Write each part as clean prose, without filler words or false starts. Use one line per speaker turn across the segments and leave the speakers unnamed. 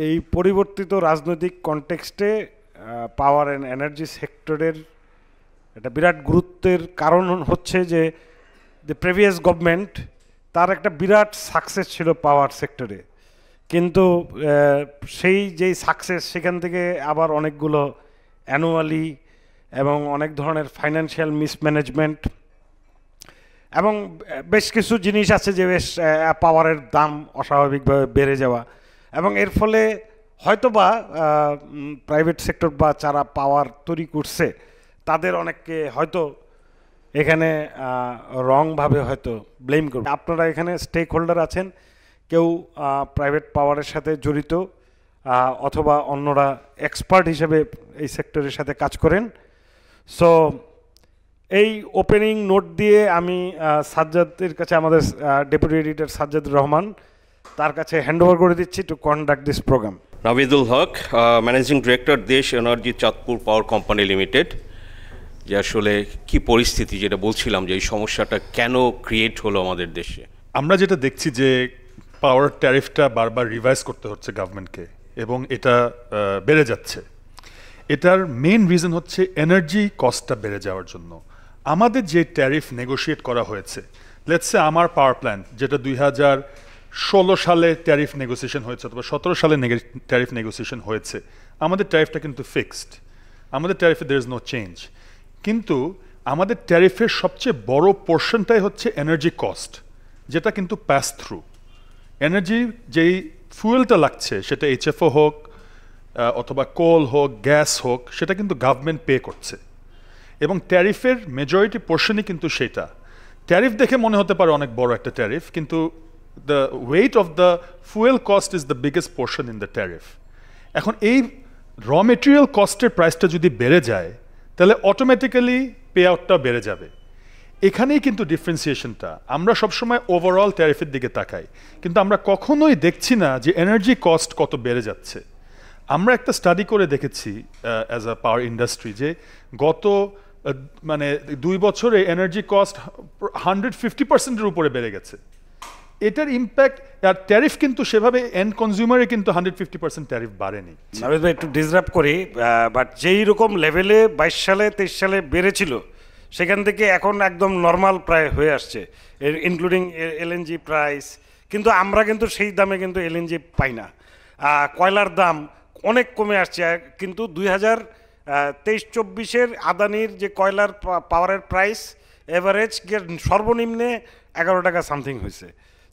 এই পরিবর্তিত রাজনৈতিক কনটেক্সটে পাওয়ার অ্যান্ড এনার্জি সেক্টরের একটা বিরাট গুরুত্বের কারণ হচ্ছে যে দ্য প্রিভিয়াস গভর্নমেন্ট তার একটা বিরাট সাকসেস ছিল পাওয়ার সেক্টরে, কিন্তু সেই যেই সাকসেস সেখান থেকে আবার অনেকগুলো অ্যানুয়ালি এবং অনেক ধরনের ফাইন্যান্সিয়াল মিসম্যানেজমেন্ট এবং বেশ কিছু জিনিস আছে যে বেশ পাওয়ারের দাম অস্বাভাবিকভাবে বেড়ে যাওয়া, এবং এর ফলে হয়তোবা প্রাইভেট সেক্টর বা যারা পাওয়ার তৈরি করছে তাদের অনেককে হয়তো এখানে রংভাবে হয়তো ব্লেম করবে। আপনারা এখানে স্টেক হোল্ডার আছেন, কেউ প্রাইভেট পাওয়ারের সাথে জড়িত অথবা অন্যরা এক্সপার্ট হিসেবে এই সেক্টরের সাথে কাজ করেন। সো এই ওপেনিং নোট দিয়ে আমি সাজ্জাদের কাছে, আমাদের ডেপুটি এডিটর সাজ্জাদুর রহমান, তার কাছে হ্যান্ড ওভার করে দিচ্ছি to conduct this program.
Navidul Haque, managing director, Desh energy Chandpur power company limited. যে আসলে কি পরিস্থিতি, যেটা বলছিলাম যে এই সমস্যাটা কেন ক্রিয়েট হলো আমাদের দেশে।
আমরা যেটা দেখছি যে পাওয়ার ট্যারিফটা বারবার রিভাইজ করতে হচ্ছে গভর্নমেন্টকে, এবং এটা বেড়ে যাচ্ছে। এটার মেইন রিজন হচ্ছে এনার্জি কস্টটা বেড়ে যাওয়ার জন্য। আমাদের যে ট্যারিফ নেগোশিয়েট করা হয়েছে, লেটসে আমার পাওয়ার প্ল্যান্ট যেটা 2016 সালে ট্যারিফ নেগোসিয়েশন হয়েছে অথবা 17 সালে ট্যারিফ নেগোসিয়েশন হয়েছে, আমাদের ট্যারিফটা কিন্তু ফিক্সড, আমাদের ট্যারিফে দের ইজ নো চেঞ্জ। কিন্তু আমাদের ট্যারিফের সবচেয়ে বড় পোর্শনটাই হচ্ছে এনার্জি কস্ট, যেটা কিন্তু পাস থ্রু। এনার্জি যেই ফুয়েলটা লাগছে, সেটা এইচএফও হোক অথবা কোল হোক, গ্যাস হোক, সেটা কিন্তু গভর্নমেন্ট পে করছে, এবং ট্যারিফের মেজরিটি পোর্শনই কিন্তু সেটা। ট্যারিফ দেখে মনে হতে পারে অনেক বড় একটা ট্যারিফ, কিন্তু the weight of the fuel cost is the biggest portion in the tariff. এখন এই র মেটেরিয়াল কস্টের প্রাইসটা যদি বেড়ে যায়, তাহলে অটোমেটিক্যালি পে আউটটাও বেড়ে যাবে। এখানেই কিন্তু ডিফারেন্সিয়েশনটা। আমরা সবসময় ওভারঅল ট্যারিফের দিকে তাকাই, কিন্তু আমরা কখনোই দেখছি না যে এনার্জি কস্ট কত বেড়ে যাচ্ছে। আমরা একটা স্টাডি করে দেখেছি অ্যাজ আ পাওয়ার ইন্ডাস্ট্রি, যে গত 2 বছরে এনার্জি কস্ট 150%-এর উপরে বেড়ে গেছে। এটার ইম্প্যাক্ট আর ট্যারিফ কিন্তু সেভাবে এন্ড কনজিউমারে কিন্তু 150% ট্যারিফ বাড়েনি।
নাবিদ ভাই, একটু ডিসরাপ্ট করি, বাট যেই রকম লেভেলে 22 সালে 23 সালে বেড়েছিল, সেখান থেকে এখন একদম নর্মাল প্রায় হয়ে আসছে, ইনক্লুডিং এলএনজি প্রাইস। কিন্তু আমরা কিন্তু সেই দামে কিন্তু এলএনজি পাই না। কয়লার দাম অনেক কমে আসছে, কিন্তু 2023-24 আদানির যে কয়লার পাওয়ারের প্রাইস এভারেজ সর্বনিম্নে 11 টাকা সামথিং হয়েছে।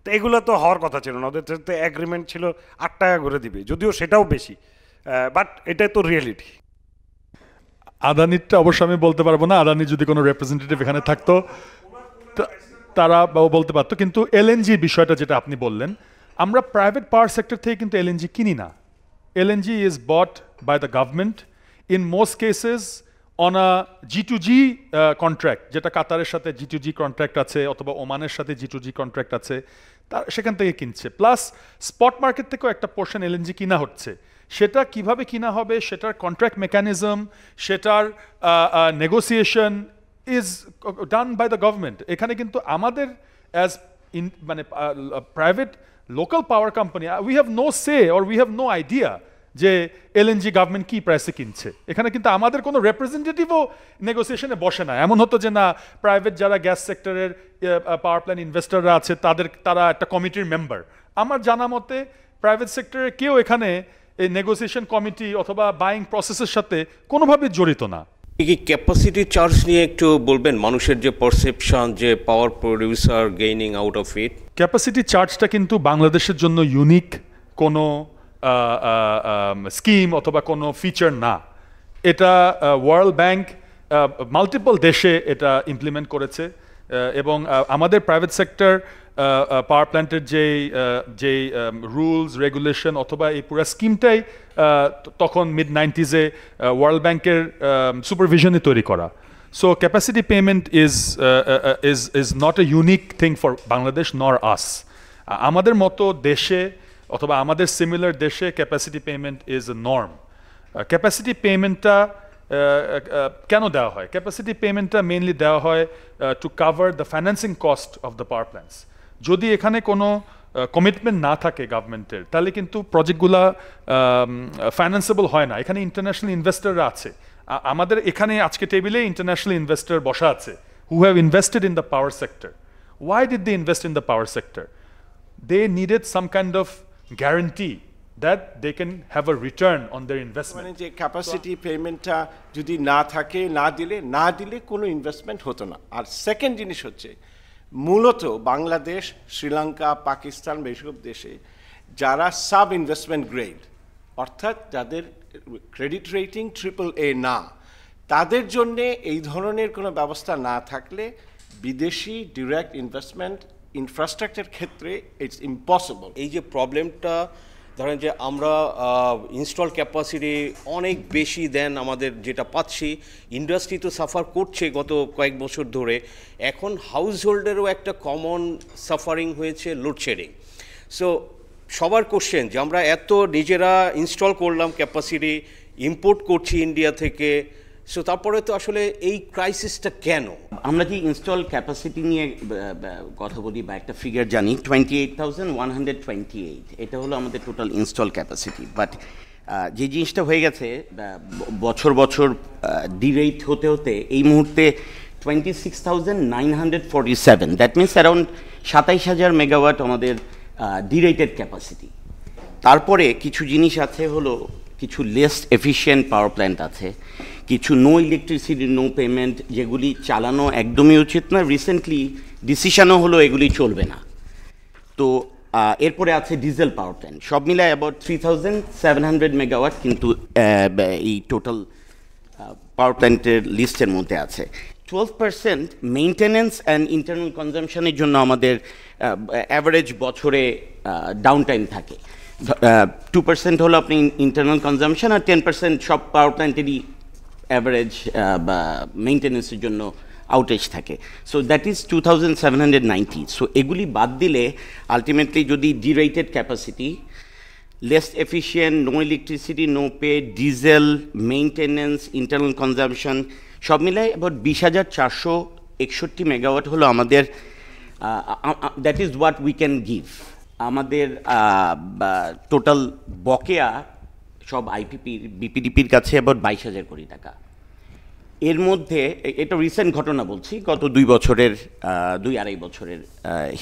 তো এগুলো তো হওয়ার কথা ছিল না, ওদের সাথে অ্যাগ্রিমেন্ট ছিল 8 টাকা করে দিবে, যদিও সেটাও বেশি, বাট এটা তো রিয়েলিটি।
আদানিরটা অবশ্য আমি বলতে পারবো না, আদানি যদি কোনো রিপ্রেজেন্টেটিভ এখানে থাকতো তারা বলতে পারতো। কিন্তু এলএনজি বিষয়টা যেটা আপনি বললেন, আমরা প্রাইভেট পাওয়ার সেক্টর থেকে কিন্তু এলএনজি কিনি না। LNG is bought by the government in most cases on a G2G contract, যেটা কাতারের সাথে G2G কন্ট্রাক্ট আছে অথবা ওমানের সাথে G2G কন্ট্রাক্ট আছে, সেখান থেকে কিনছে। প্লাস স্পট মার্কেট থেকেও একটা পোর্শন এলএনজি কিনা হচ্ছে। সেটা কিভাবে কিনা হবে, সেটার কন্ট্রাক্ট মেকানিজম, সেটার negotiation is done by the government. এখানে কিন্তু আমাদের as private local power company, we have no say or we have no idea যে এলএনজি গভর্নমেন্ট কি প্রাইসে কিনছে। এখানে কিন্তু আমাদের কোনো রিপ্রেজেন্টেটিভও নেগোসিয়েশনে বসে না। এমন হতো যে না, প্রাইভেট যারা গ্যাস সেক্টরের পাওয়ার প্ল্যান্ট ইনভেস্টররা আছে তারা একটা কমিটির মেম্বার। আমার জানা মতে প্রাইভেট সেক্টরের কেউ এখানে এই নেগোসিয়েশন কমিটি অথবা বাইং প্রসেসের সাথে কোনোভাবে জড়িত না।
কি ক্যাপাসিটি চার্জ নিয়ে একটু বলবেন, মানুষের যে পারসেপশন যে power producer gaining out of it.
Capacity চার্জটা কিন্তু বাংলাদেশের জন্য ইউনিক কোনো স্কিম অথবা কোনো ফিচার না। এটা ওয়ার্ল্ড ব্যাংক মাল্টিপল দেশে এটা ইমপ্লিমেন্ট করেছে, এবং আমাদের প্রাইভেট সেক্টর পাওয়ার প্ল্যান্টের যেই রুলস রেগুলেশন অথবা এই পুরো স্কিমটাই তখন মিড-90s ওয়ার্ল্ড ব্যাংকের সুপারভিশনে তৈরি করা। So capacity payment is not a unique thing for Bangladesh nor us. আমাদের মতো দেশে অথবা আমাদের সিমিলার দেশে capacity payment is a norm. Capacity পেমেন্টটা কেন দেওয়া হয়? ক্যাপাসিটি পেমেন্টটা মেইনলি দেওয়া হয় to cover the financing cost of the power plants. যদি এখানে কোনো কমিটমেন্ট না থাকে গভর্নমেন্টের, তাহলে কিন্তু প্রজেক্টগুলা ফাইন্যান্সেবল হয় না। এখানে ইন্টারন্যাশনাল ইনভেস্টররা আছে, আমাদের এখানে আজকে টেবিলে ইন্টারন্যাশনাল ইনভেস্টর বসা আছে who have invested in the power sector. Why did they invest in the power sector? They needed some kind of guarantee that they can have a return on their investment.
মানে যে capacity পেমেন্টটা যদি না থাকে, না দিলে কোনো investment হতো না। আর সেকেন্ড জিনিস হচ্ছে মূলত বাংলাদেশ, শ্রীলঙ্কা, পাকিস্তান বা এইসব দেশে যারা সাব ইনভেস্টমেন্ট গ্রেড, অর্থাৎ যাদের ক্রেডিট রেটিং AAA না, তাদের জন্য এই ধরনের কোনো ব্যবস্থা না থাকলে বিদেশি ডিরেক্ট ইনভেস্টমেন্ট ইনফ্রাস্ট্রাকচার ক্ষেত্রে ইটস ইম্পসিবল।
এই যে প্রবলেমটা ধরেন যে আমরা ইনস্টল ক্যাপাসিটি অনেক বেশি দেন আমাদের যেটা পাচ্ছি, ইন্ডাস্ট্রি তো সাফার করছে গত কয়েক বছর ধরে। এখন হাউস হোল্ডেরও একটা কমন সাফারিং হয়েছে লোডশেডিং। সো সবার কোশ্চেন যে আমরা এত নিজেরা ইনস্টল করলাম ক্যাপাসিটি, ইম্পোর্ট করছি ইন্ডিয়া থেকে, সো তারপরে তো আসলে এই ক্রাইসিসটা কেন?
আমরা যে ইনস্টল ক্যাপাসিটি নিয়ে কথা বলি বা একটা ফিগার জানি 28,128, এটা হলো আমাদের টোটাল ইনস্টল ক্যাপাসিটি। বাট যে জিনিসটা হয়ে গেছে বছর বছর ডিরেট হতে হতে এই মুহূর্তে 26,947, দ্যাট মিনস অ্যারাউন্ড 27,000 মেগাওয়াট আমাদের ডিরেটেড ক্যাপাসিটি। তারপরে কিছু জিনিস আছে, হলো কিছু লেস এফিশিয়েন্ট পাওয়ার প্ল্যান্ট আছে, কিছু নো ইলেকট্রিসিটি নো পেমেন্ট, যেগুলি চালানো একদমই উচিত না, রিসেন্টলি ডিসিশনও হলো এগুলি চলবে না। তো এরপরে আছে ডিজেল পাওয়ার প্ল্যান্ট, সব মিলায় অ্যাবাউট 3,700 মেগাওয়াট কিন্তু এই টোটাল পাওয়ার প্ল্যান্টের লিস্টের মধ্যে আছে। 12% মেইনটেনেন্স অ্যান্ড ইন্টারনাল কনজামশনের জন্য আমাদের অ্যাভারেজ বছরে ডাউন টাইম থাকে। 2% হলো আপনি ইন্টারনাল কনজামশন, আর 10% সব পাওয়ার প্ল্যান্টেরই অ্যাভারেজ বা মেইনটেনেন্সের জন্য আউটেজ থাকে। So that is 2,790। সো এগুলি বাদ দিলে আলটিমেটলি যদি derated capacity, less efficient, no electricity no pay, diesel, maintenance, internal consumption সব মিলায় অ্যাবাউট 20,461 মেগাওয়াট হলো আমাদের, that is what we can give. আমাদের টোটাল বকেয়া সব আইপিপির বিপিডিপির কাছে অ্যাবাউট 22,000 কোটি টাকা। এর মধ্যে এটা রিসেন্ট ঘটনা বলছি, গত 2-2.5 বছরের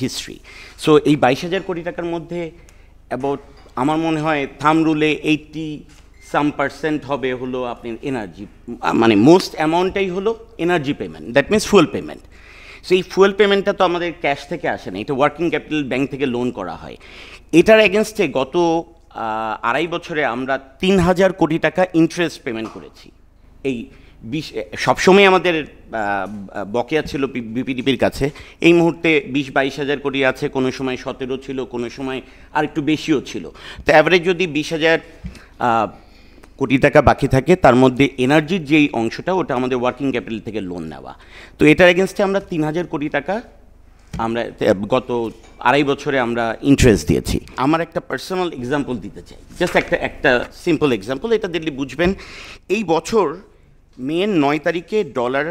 হিস্ট্রি। সো এই 22,000 কোটি টাকার মধ্যে অ্যাবাউট আমার মনে হয় থাম রুলে 80% হবে হলো আপনার এনার্জি, মানে মোস্ট অ্যামাউন্টটাই হলো energy payment, that means fuel payment. So এই ফুয়েল পেমেন্টটা তো আমাদের ক্যাশ থেকে আসে না, এটা ওয়ার্কিং ক্যাপিটাল ব্যাংক থেকে লোন করা হয়। এটার এগেনস্টে গত 2.5 বছরে আমরা 3,000 কোটি টাকা ইন্টারেস্ট পেমেন্ট করেছি। এই সবসময় আমাদের বকেয়া ছিল বিপিডিপির কাছে, এই মুহূর্তে 20-22,000 কোটি আছে, কোনো সময় 17 ছিল, কোনো সময় আর একটু বেশিও ছিল। তো অ্যাভারেজ যদি 20,000 কোটি টাকা বাকি থাকে, তার মধ্যে এনার্জির যেই অংশটা ওটা আমাদের ওয়ার্কিং ক্যাপিটাল থেকে লোন নেওয়া। তো এটার এগেনস্টে আমরা 3,000 কোটি টাকা আমরা গত 2.5 বছরে আমরা ইন্টারেস্ট দিয়েছি। আমার একটা পার্সোনাল এক্সাম্পল দিতে চাই, জাস্ট একটা সিম্পল এক্সাম্পল, এটা দিল্লি বুঝবেন। এই বছর মে 9 তারিখে ডলার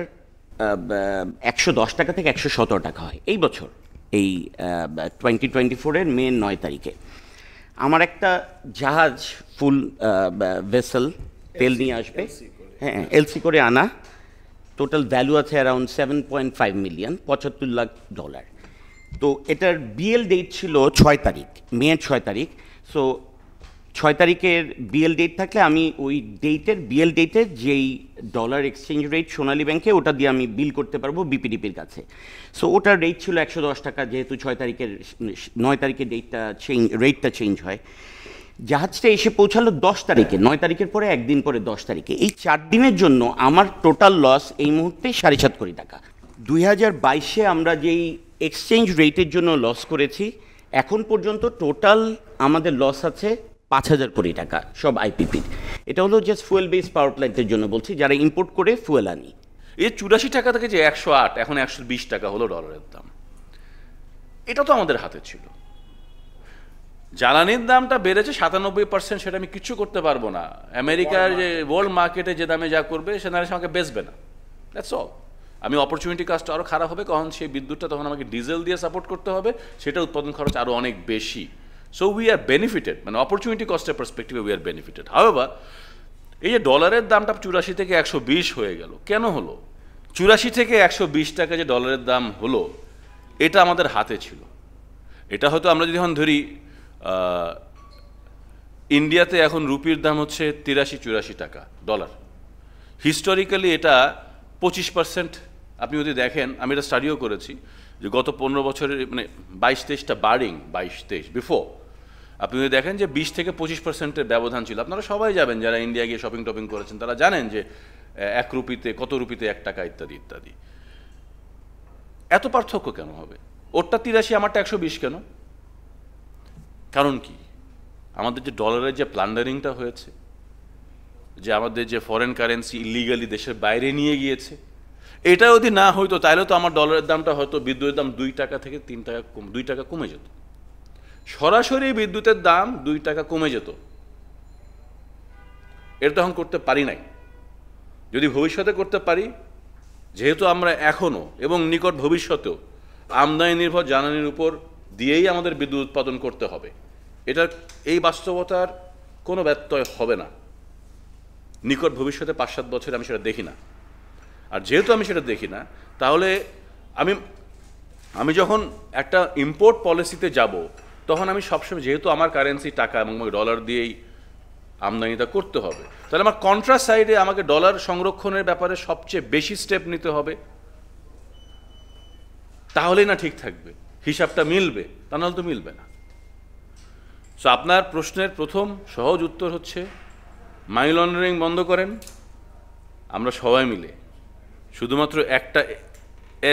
110 টাকা থেকে 117 টাকা হয় এই বছর, এই 2024-এর মে 9 তারিখে। আমার একটা জাহাজ ফুল ভেসেল তেল নিয়ে আসবে, হ্যাঁ এলসি করে আনা, টোটাল ভ্যালু আছে অ্যারাউন্ড 7.5 মিলিয়ন, $75 লাখ। তো এটার বিএল ডেট ছিল 6 তারিখ, মে 6 তারিখ। সো 6 তারিখের বিএল ডেট থাকলে আমি ওই বিএল ডেটের যেই ডলার এক্সচেঞ্জ রেট সোনালী ব্যাংকে, ওটা দিয়ে আমি বিল করতে পারবো বিপিডিপির কাছে। সো ওটার রেট ছিল 110 টাকা, যেহেতু 9 তারিখের রেটটা চেঞ্জ হয়। জাহাজটা এসে পৌঁছালো 10 তারিখে, 9 তারিখের পরে একদিন পরে 10 তারিখে। এই 4 দিনের জন্য আমার টোটাল লস এই মুহূর্তে 7.5 কোটি টাকা। 2022-এ আমরা যেই এক্সচেঞ্জ রেটের জন্য লস করেছি, এখন পর্যন্ত টোটাল আমাদের লস আছে 5,000 কোটি টাকা সব আইপিপির। এটা হলো জাস্ট ফুয়েল বেস পাওয়ার প্ল্যান্টের জন্য বলছি, যারা ইম্পোর্ট করে ফুয়েল আনি।
এই 84 টাকা থেকে যে 108 এখন 120 টাকা হলো ডলারের দাম, এটা তো আমাদের হাতে ছিল। জ্বালানির দামটা বেড়েছে 97%, সেটা আমি কিচ্ছু করতে পারবো না। আমেরিকার যে ওয়ার্ল্ড মার্কেটে যে দামে যা করবে সে দামে আমাকে বেচবে না, দ্যাটস অল। আমি অপরচুনিটি কাজটা আরও খারাপ হবে, কারণ সেই বিদ্যুৎটা তখন আমাকে ডিজেল দিয়ে সাপোর্ট করতে হবে, সেটা উৎপাদন খরচ আরও অনেক বেশি। সো উই আর বেনিফিটেড, মানে অপরচুনিটি কস্টের পার্সপেক্টিভে উই আর বেনিফিটেড। হাউএভার এই যে ডলারের দামটা 84 থেকে 120 হয়ে গেল, কেন হলো? 84 থেকে 120 টাকা যে ডলারের দাম হলো, এটা আমাদের হাতে ছিল। এটা হয়তো আমরা যদি এখন ধরি ইন্ডিয়াতে এখন রুপির দাম হচ্ছে 83-84 টাকা ডলার। হিস্টোরিক্যালি এটা 25%। আপনি যদি দেখেন, আমি এটা স্টাডিও করেছি যে গত 15 বছরের মানে 22-23টা বারিং 22-23 বিফোর, আপনি যদি দেখেন যে 20 থেকে 25%-এর ব্যবধান ছিল। আপনারা সবাই যাবেন যারা ইন্ডিয়া গিয়ে শপিং টপিং করেছেন, তারা জানেন যে 1 রুপিতে কত রুপিতে 1 টাকা ইত্যাদি ইত্যাদি। এত পার্থক্য কেন হবে? ওরটা 83, আমারটা 120 কেন? কারণ কি? আমাদের যে ডলারের যে প্লান্ডারিংটা হয়েছে, যে আমাদের যে ফরেন কারেন্সি ইলিগালি দেশের বাইরে নিয়ে গিয়েছে, এটা যদি না হইতো তাহলে তো আমার ডলারের দামটা হয়তো বিদ্যুতের দাম 2 টাকা থেকে 3 টাকা 2 টাকা কমে যেত। সরাসরি বিদ্যুতের দাম 2 টাকা কমে যেত। এটা তো এখন করতে পারি নাই। যদি ভবিষ্যতে করতে পারি, যেহেতু আমরা এখনও এবং নিকট ভবিষ্যতেও আমদানি নির্ভর জ্বালানির উপর দিয়েই আমাদের বিদ্যুৎ উৎপাদন করতে হবে, এটার এই বাস্তবতার কোনো ব্যত্যয় হবে না নিকট ভবিষ্যতে। 5-7 বছরে আমি সেটা দেখি না। আর যেহেতু আমি সেটা দেখি না, তাহলে আমি যখন একটা ইম্পোর্ট পলিসিতে যাব, তখন আমি সবসময়, যেহেতু আমার কারেন্সি টাকা এবং ডলার দিয়েই আমদানিটা করতে হবে, তাহলে আমার কন্ট্রা সাইডে আমাকে ডলার সংরক্ষণের ব্যাপারে সবচেয়ে বেশি স্টেপ নিতে হবে। তাহলেই না ঠিক থাকবে, হিসাবটা মিলবে, তা নাহলে তো মিলবে না। সো আপনার প্রশ্নের প্রথম সহজ উত্তর হচ্ছে মানি লন্ডারিং বন্ধ করেন। আমরা সবাই মিলে শুধুমাত্র একটা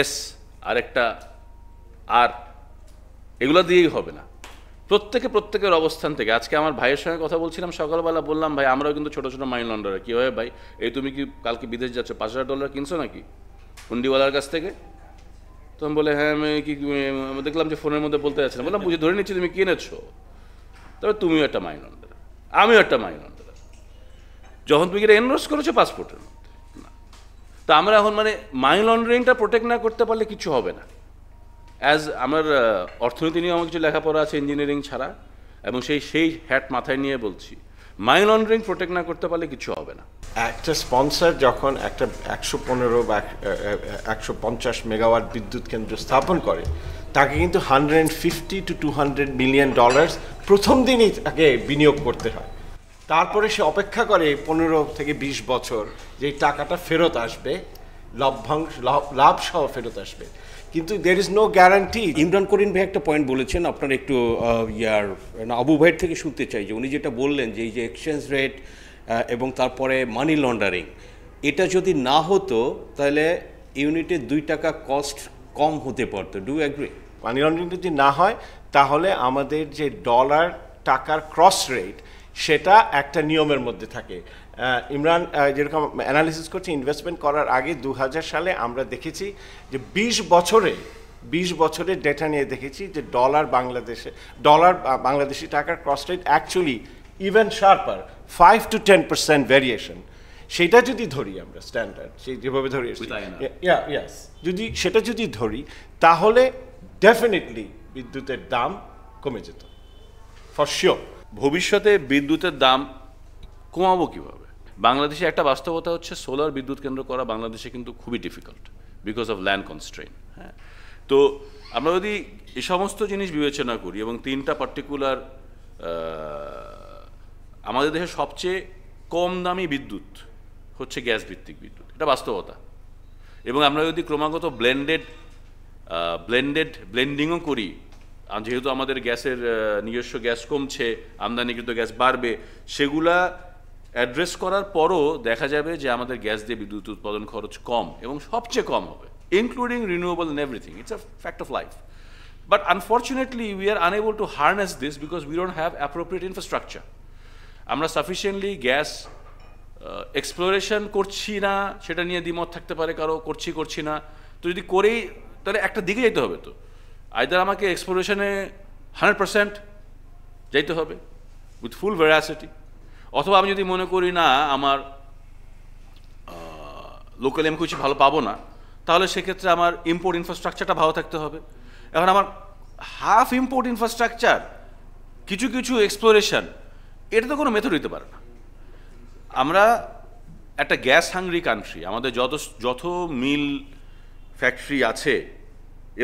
এস আর একটা আর, এগুলো দিয়েই হবে না। প্রত্যেকের অবস্থান থেকে, আজকে আমার ভাইয়ের সঙ্গে কথা বলছিলাম সকালবেলা, বললাম ভাই আমরাও কিন্তু ছোটো ছোটো মানি লন্ডারার। কীভাবে ভাই? এই তুমি কি কালকে বিদেশ যাচ্ছ, $5,000 কিনছো নাকি হুন্ডিওয়ালার কাছ থেকে? তখন বলে হ্যাঁ আমি কি দেখলাম যে ফোনের মধ্যে বলতে যাচ্ছিলাম। বললাম বুঝে ধরে নিচ্ছি তুমি কিনেছো, তবে তুমিও একটা মানি লন্ডারার, আমিও একটা মানি লন্ডারার। যখন তুমি এটা এনরোল করেছো পাসপোর্টের মধ্যে না। তো আমরা এখন মানে মানি লন্ডারিংটা প্রোটেক্ট না করতে পারলে কিছু হবে না। অ্যাজ আমার অর্থনীতি নিয়ে আমার কিছু লেখাপড়া আছে ইঞ্জিনিয়ারিং ছাড়া, এবং সেই হ্যাট মাথায় নিয়ে বলছি, মানি লন্ডারিং প্রোটেক্ট না করতে পারলে কিছু হবে না।
একটা স্পন্সর যখন একটা 115 বা 150 মেগাওয়াট বিদ্যুৎ কেন্দ্র স্থাপন করে, তাকে কিন্তু $150 to $200 মিলিয়ন প্রথম দিনই তাকে বিনিয়োগ করতে হয়। তারপরে সে অপেক্ষা করে 15 থেকে 20 বছর যে টাকাটা ফেরত আসবে, লাভ সহ ফেরত আসবে, কিন্তু there is no guarantee.
Imran Karim ভাই একটা পয়েন্ট বলেছেন, আপনার একটু আবু ভাইয়ের থেকে শুনতে চাই যে উনি যেটা বললেন যে এই যে এক্সচেঞ্জ রেট এবং তারপরে মানি লন্ডারিং, এটা যদি না হতো তাহলে ইউনিটে 2 টাকা কস্ট কম হতে পারতো। Do agree?
মানি লন্ডারিং যদি না হয় তাহলে আমাদের যে ডলার টাকার ক্রস রেট, সেটা একটা নিয়মের মধ্যে থাকে। ইমরান যেরকম অ্যানালিসিস করছে, ইনভেস্টমেন্ট করার আগে 2000 সালে আমরা দেখেছি যে 20 বছরের ডেটা নিয়ে দেখেছি যে বাংলাদেশি টাকার cross rate actually even sharper 5 to 10% variation. সেটা যদি ধরি আমরা স্ট্যান্ডার্ড, সেই যেভাবে ধরি, সেটা যদি ধরি, তাহলে ডেফিনেটলি বিদ্যুতের দাম কমে যেত ফর শিওর।
ভবিষ্যতে বিদ্যুতের দাম কমাবো কীভাবে? বাংলাদেশে একটা বাস্তবতা হচ্ছে সোলার বিদ্যুৎ কেন্দ্র করা বাংলাদেশে কিন্তু খুবই difficult because of land constrain. হ্যাঁ, তো আমরা যদি এই সমস্ত জিনিস বিবেচনা করি, এবং 3টা পার্টিকুলার, আমাদের দেশের সবচেয়ে কম দামি বিদ্যুৎ হচ্ছে গ্যাস ভিত্তিক বিদ্যুৎ, এটা বাস্তবতা। এবং আমরা যদি ক্রমাগত ব্লেন্ডিংও করি, যেহেতু আমাদের গ্যাসের নিজস্ব গ্যাস কমছে, আমদানিকৃত গ্যাস বাড়বে, সেগুলা অ্যাড্রেস করার পরও দেখা যাবে যে আমাদের গ্যাস দিয়ে বিদ্যুৎ উৎপাদন খরচ কম, এবং সবচেয়ে কম হবে, including renewable and everything. It's a fact of life. But unfortunately, we are unable to harness this because we don't have appropriate infrastructure. আমরা সাফিসিয়েন্টলি গ্যাস এক্সপ্লোরেশন করছি না, সেটা নিয়ে দ্বিমত থাকতে পারে কারো, করছি না। তো যদি করেই, তাহলে একটা দিকে যেতে হবে। তো আইদার আমাকে এক্সপ্লোরেশনে 100% যাইতে হবে উইথ ফুল ভেরাসিটি, অথবা আমি যদি মনে করি না আমার লোকালি আমি কিছু ভালো পাবো না, তাহলে সেক্ষেত্রে আমার ইম্পোর্ট ইনফ্রাস্ট্রাকচারটা ভালো থাকতে হবে। এখন আমার হাফ ইম্পোর্ট ইনফ্রাস্ট্রাকচার, কিছু কিছু এক্সপ্লোরেশন, এটা তো কোনো মেথড হইতে পারে না। আমরা একটা গ্যাস হাংরি কান্ট্রি, আমাদের যত মিল ফ্যাক্টরি আছে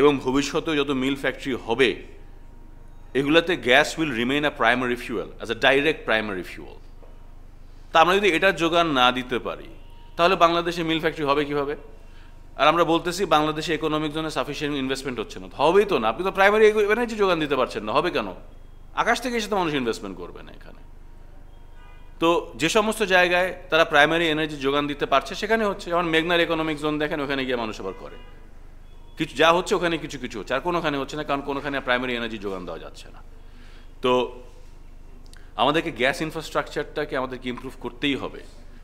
এবং ভবিষ্যতেও যত মিল ফ্যাক্টরি হবে, এগুলোতে gas will remain a primary fuel, as a direct primary fuel. তা আমরা যদি এটার যোগান না দিতে পারি, তাহলে বাংলাদেশে মিল ফ্যাক্টরি হবে কীভাবে? আর আমরা বলতেছি বাংলাদেশে ইকোনমিক জোনে সাফিসিয়েন্ট ইনভেস্টমেন্ট হচ্ছে না, হবেই তো না। আপনি তো প্রাইমারি এনার্জি যোগান দিতে পারছেন না, হবে কেন? আকাশ থেকে এসে তো মানুষ ইনভেস্টমেন্ট করবে না এখানে। তো যে সমস্ত জায়গায় তারা প্রাইমারি এনার্জি যোগান দিতে পারছে সেখানে হচ্ছে। যেমন মেঘনার ইকোনমিক জোন দেখেন, ওখানে গিয়ে মানুষ আবার করে কিছু, যা হচ্ছে ওখানে কিছু কিছু হচ্ছে, আর কোনোখানে হচ্ছে না, কারণ কোনোখানে প্রাইমারি এনার্জি যোগান দেওয়া যাচ্ছে না। তো আমাদেরকে গ্যাস ইনফ্রাস্ট্রাকচারটাকে আমাদেরকে ইমপ্রুভ করতেই হবে,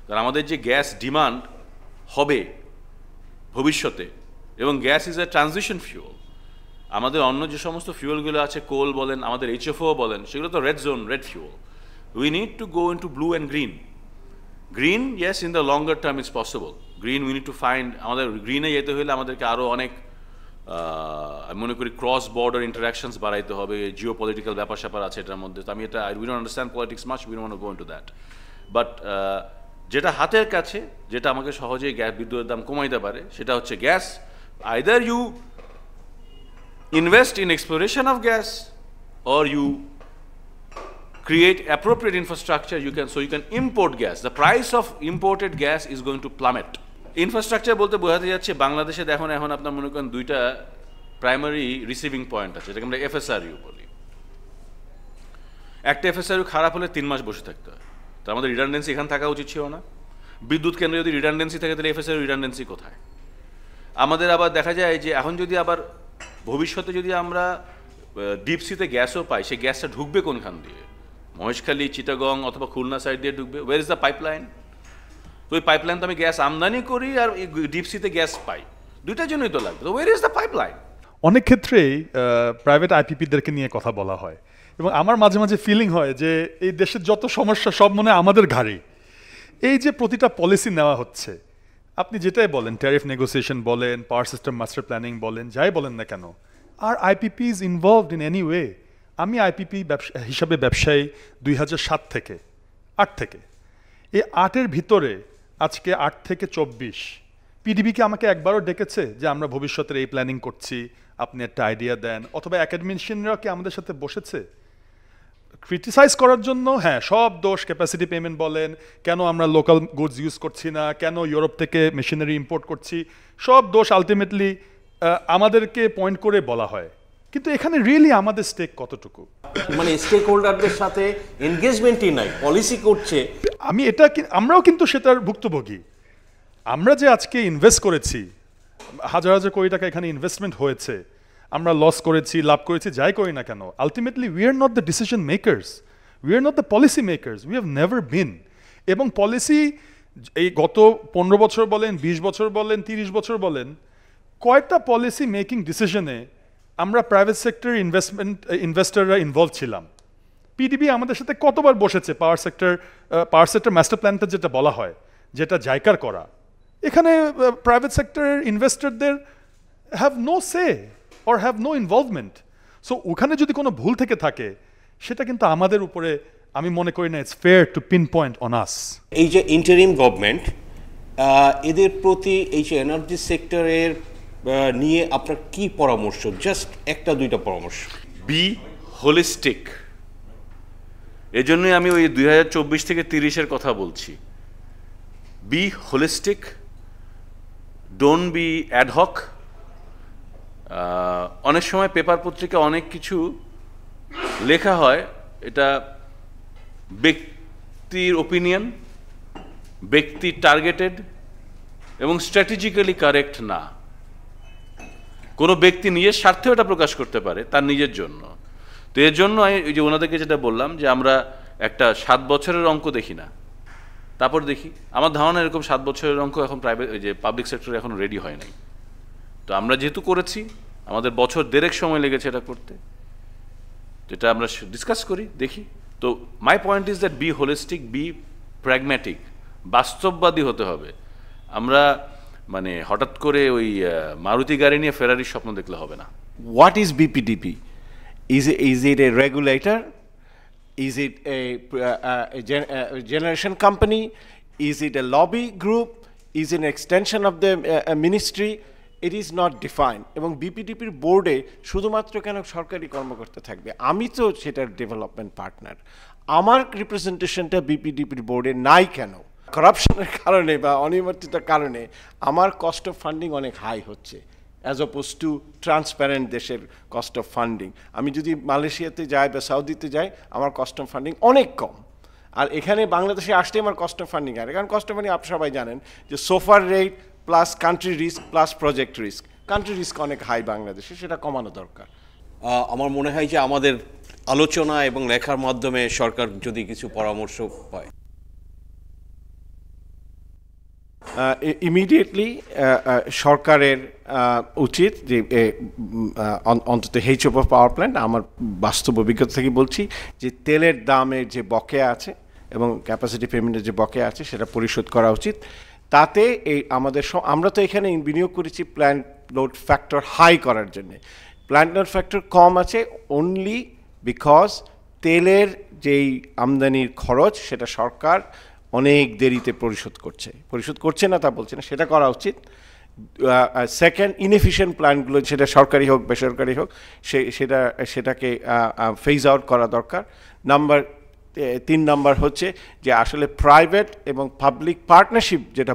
কারণ আমাদের যে গ্যাস ডিমান্ড হবে ভবিষ্যতে, এবং gas is a transition fuel. আমাদের অন্য যে সমস্ত ফিউলগুলো আছে, কোল বলেন, আমাদের HFO বলেন, সেগুলো তো red zone, red fuel. We need to go into blue and green. Green, yes, in the longer term it's possible. Green, we need to find, আমাদের গ্রিনে যেতে হলে আমাদেরকে আরও অনেক আমি মনে করি ক্রস বর্ডার ইন্টারাকশনস বাড়াইতে হবে, জিও পলিটিক্যাল ব্যাপার স্যাপার আছে এটার মধ্যে। তো আমি এটা, we don't understand politics much, we don't want to go into that. But যেটা হাতের কাছে, যেটা আমাকে সহজেই গ্যাস বিদ্যুতের দাম কমাইতে পারে, সেটা হচ্ছে gas. Either you invest in exploration of gas, or you create appropriate infrastructure, so you can import gas. The price of imported gas is going to plummet. Infrastructure বলতে বোঝাতে যাচ্ছে বাংলাদেশে দেখুন, এখন আপনার মনে করেন দুইটা প্রাইমারি রিসিভিং পয়েন্ট আছে, যেটাকে আমরা FSRU বলি। একটা FSRU খারাপ হলে 3 মাস বসে থাকতে হয়। তো আমাদের রিডান্ডেন্সি এখানে থাকা উচিত ছিল না। বিদ্যুৎ কেন্দ্রে যদি রিডান্ডেন্সি থাকে, তাহলে FSRU রিডান্ডেন্সি কোথায়? আমাদের আবার দেখা যায় যে এখন যদি আবার ভবিষ্যতে যদি আমরা ডিপসিতে গ্যাসও পাই, সেই গ্যাসটা ঢুকবে কোনখান দিয়ে? মহেশখালী, চিটাগং অথবা খুলনা সাইড দিয়ে ঢুকবে। Where is the pipeline? তো ওই পাইপলাইন তো আমি গ্যাস আমদানি করি আর ডিপসিতে গ্যাস পাই, দুইটার জন্যই তো লাগবে। তো ওয়ার ইজ দ্য পাইপলাইন?
অনেক ক্ষেত্রেই প্রাইভেট আইপিপিদেরকে নিয়ে কথা বলা হয়, এবং আমার মাঝে মাঝে ফিলিং হয় যে এই দেশের যত সমস্যা সব মনে আমাদের ঘাড়ে। এই যে প্রতিটা পলিসি নেওয়া হচ্ছে, আপনি যেটাই বলেন, ট্যারিফ নেগোসিয়েশন বলেন, পাওয়ার সিস্টেম মাস্টার প্ল্যানিং বলেন, যাই বলেন না কেন, আর IPP is involved in any way. আমি আইপিপি হিসাবে ব্যবসায়ী 2007 থেকে 8 থেকে। এই 8-এর ভিতরে আজকে 8 থেকে 24 পিডিবিকে আমাকে একবারও ডেকেছে যে আমরা ভবিষ্যতের এই প্ল্যানিং করছি, আপনি একটা আইডিয়া দেন, অথবা একাডেমিশিয়ানরা কি আমাদের সাথে বসেছে ক্রিটিসাইজ করার জন্য? হ্যাঁ, সব দোষ ক্যাপাসিটি পেমেন্ট বলেন, কেন আমরা লোকাল গুডস ইউজ করছি না, কেন ইউরোপ থেকে মেশিনারি ইম্পোর্ট করছি, সব দোষ আলটিমেটলি আমাদেরকে পয়েন্ট করে বলা হয়। কিন্তু এখানে রিয়েলি আমাদের স্টেক কতটুকু?
মানে স্টেক হোল্ডারদের সাথে এনগেজমেন্টই নাই, পলিসি করছে।
আমরাও কিন্তু সেটার ভুক্তভোগী। আমরা যে আজকে ইনভেস্ট করেছি, হাজার হাজার কোটি টাকা এখানে ইনভেস্টমেন্ট হয়েছে, আমরা লস করেছি, লাভ করেছি, যাই করি না কেন, ultimately we are not the decision makers, we are not the policy makers, we have never been. এবং পলিসি এই গত 15 বছর বলেন, 20 বছর বলেন, 30 বছর বলেন, কয়েকটা পলিসি মেকিং ডিসিশনে আমরা প্রাইভেট সেক্টর ইনভেস্টররা ইনভলভ ছিলাম। পিডিবি আমাদের সাথে কতবার বসেছে পাওয়ার সেক্টর মাস্টার প্ল্যানটা যেটা বলা হয়, যেটা জায়কার করা, এখানে প্রাইভেট সেক্টরের ইনভেস্টরদের have no say or have no involvement. So ওখানে যদি কোনো ভুল থেকে থাকে, সেটা কিন্তু আমাদের উপরে, আমি মনে করি না it's fair to pinpoint on us.
এই যে ইন্টারিম গভর্নমেন্ট, এদের প্রতি এই যে এনার্জি সেক্টরের নিয়ে আপনার কি পরামর্শ? জাস্ট একটা দুইটা পরামর্শ।
Be holistic. এই জন্যই আমি ওই 2024 থেকে 30-এর কথা বলছি। Be holistic, don't be ad hoc. অনেক সময় পেপার পত্রিকা অনেক কিছু লেখা হয়, এটা ব্যক্তির ওপিনিয়ন, ব্যক্তি টার্গেটেড এবং স্ট্র্যাটেজিক্যালি কারেক্ট না। কোনো ব্যক্তি নিজের স্বার্থেও এটা প্রকাশ করতে পারে তার নিজের জন্য। তো এর জন্য আমি ওই যে ওনাদেরকে যেটা বললাম যে আমরা একটা 7 বছরের অঙ্ক দেখি না, তারপর দেখি। আমার ধারণা এরকম 7 বছরের অঙ্ক এখন প্রাইভেট, ওই যে পাবলিক সেক্টরে এখন রেডি হয় নাই। তো আমরা যেহেতু করেছি, আমাদের বছর 1.5 সময় লেগেছে এটা করতে, যেটা আমরা ডিসকাস করি, দেখি। তো my point is that be holistic, be pragmatic, বাস্তববাদী হতে হবে। আমরা মানে হঠাৎ করে ওই মারুতি গাড়ি নিয়ে ফেরারির স্বপ্ন দেখলে হবে না।
What is BPDP? Is it a regulator? Is it a generation company? Is it a lobby group? Is it an extension of the ministry? It is not defined. এবং বিপিডিপির বোর্ডে শুধুমাত্র কেন সরকারি কর্মকর্তা থাকবে? আমি তো সেটার ডেভেলপমেন্ট পার্টনার, আমার রিপ্রেজেন্টেশনটা বিপিডিপির বোর্ডে নাই কেন? করাপশনের কারণে বা অনিয়মিততার কারণে আমার কস্ট অফ ফান্ডিং অনেক হাই হচ্ছে অ্যাজ অপোজ টু ট্রান্সপারেন্ট দেশের কস্ট অফ ফান্ডিং। আমি যদি মালয়েশিয়াতে যাই বা সৌদিতে যাই, আমার কস্ট অফ ফান্ডিং অনেক কম। আর এখানে বাংলাদেশে আসতে আমার কস্ট অফ ফান্ডিং আর কারণ কস্ট অফ ফান্ডিং আপনি সবাই জানেন যে সোফার rate plus country risk plus project risk, country risk অনেক হাই বাংলাদেশে, সেটা কমানো দরকার।
আমার মনে হয় যে আমাদের আলোচনা এবং লেখার মাধ্যমে সরকার যদি কিছু পরামর্শ পায়,
ইমিডিয়েটলি সরকারের উচিত যে অন্তত এইচএফ পাওয়ার প্ল্যান্ট, আমার বাস্তব অভিজ্ঞতা থেকে বলছি যে তেলের দামের যে বকেয়া আছে এবং ক্যাপাসিটি পেমেন্টের যে বকেয়া আছে সেটা পরিশোধ করা উচিত। তাতে এই আমরা তো এখানে বিনিয়োগ করেছি প্ল্যান্ট লোড ফ্যাক্টর হাই করার জন্যে। প্ল্যান্ট লোড ফ্যাক্টর কম আছে অনলি বিকজ তেলের যেই আমদানির খরচ সেটা সরকার অনেক দেরিতে পরিশোধ করছে না তা বলছে না, সেটা করা উচিত। সেকেন্ড, ইনএফিশিয়েন্ট প্ল্যান্টগুলো সেটা সরকারি হোক বেসরকারি হোক সেটাকে ফেজ আউট করা দরকার। তিন নাম্বার হচ্ছে যে আসলে প্রাইভেট এবং পাবলিক পার্টনারশিপ যেটা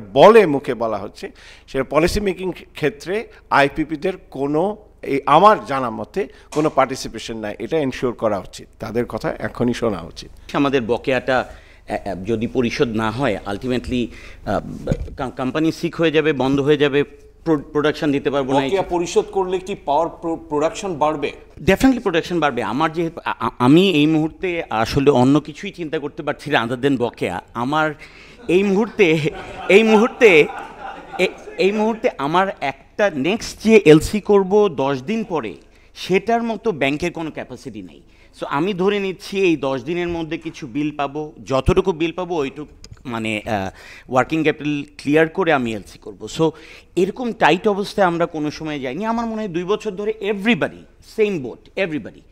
মুখে বলা হচ্ছে, সেটা পলিসি মেকিং ক্ষেত্রে আইপিপিদের কোনো আমার জানা মতে কোনো পার্টিসিপেশন নাই, এটা এনশিওর করা উচিত, তাদের কথা এখনই শোনা উচিত।
আমাদের বকেয়াটা যদি পরিশোধ না হয় আলটিমেটলি কোম্পানি সিক হয়ে যাবে, বন্ধ হয়ে যাবে, প্রোডাকশন দিতে পারবো না।
বকেয়া পরিশোধ করলে কি পাওয়ার প্রোডাকশন বাড়বে?
ডেফিনেটলি প্রোডাকশন বাড়বে। আমার যে আমি এই মুহূর্তে আসলে অন্য কিছুই চিন্তা করতে পারছি না আদার দেন বকেয়া। আমার এই মুহূর্তে আমার একটা নেক্সট যে এলসি করব 10 দিন পরে, সেটার মতো ব্যাংকের কোনো ক্যাপাসিটি নেই। সো আমি ধরে নিচ্ছি এই 10 দিনের মধ্যে কিছু বিল পাবো, যতটুকু বিল পাবো ওইটুকু মানে ওয়ার্কিং ক্যাপিটাল ক্লিয়ার করে আমি এলসি করব। সো এরকম টাইট অবস্থায় আমরা কোনো সময় যাইনি। আমার মনে হয় 2 বছর ধরে এভরিবাডি সেম বোট, এভরিবাডি।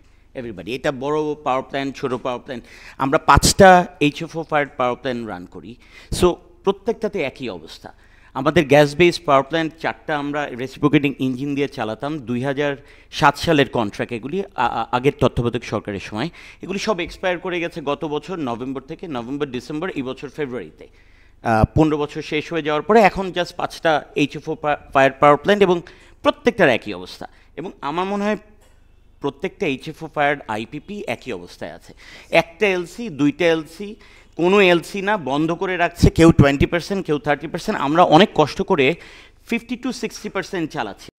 এটা বড় পাওয়ার প্ল্যান্ট, ছোটো পাওয়ার প্ল্যান্ট, আমরা 5টা এইচএফও ফায়ার্ড পাওয়ার প্ল্যান্ট রান করি। সো প্রত্যেকটাতে একই অবস্থা। আমাদের গ্যাস বেস পাওয়ার প্ল্যান্ট 4টা আমরা রেসিপ্রোকেটিং ইঞ্জিন দিয়ে চালাতাম। 2007 সালের কন্ট্রাক্ট, এগুলি আগের তত্ত্বাবধায়ক সরকারের সময়। এগুলি সব এক্সপায়ার করে গেছে গত বছর নভেম্বর থেকে, ডিসেম্বর, এই বছর ফেব্রুয়ারিতে। 15 বছর শেষ হয়ে যাওয়ার পরে এখন জাস্ট 5টা এইচএফও ফায়ার পাওয়ার প্ল্যান্ট এবং প্রত্যেকটার একই অবস্থা। এবং আমার মনে হয় প্রত্যেকটা এইচএফও ফায়ার্ড আইপিপি একই অবস্থায় আছে। একটা এলসি, 2টা এলসি, কোনো এলসি না, বন্ধ করে রাখছে কেউ 20%, কেউ 30%। আমরা অনেক কষ্ট করে 50 to 60% চালাচ্ছি।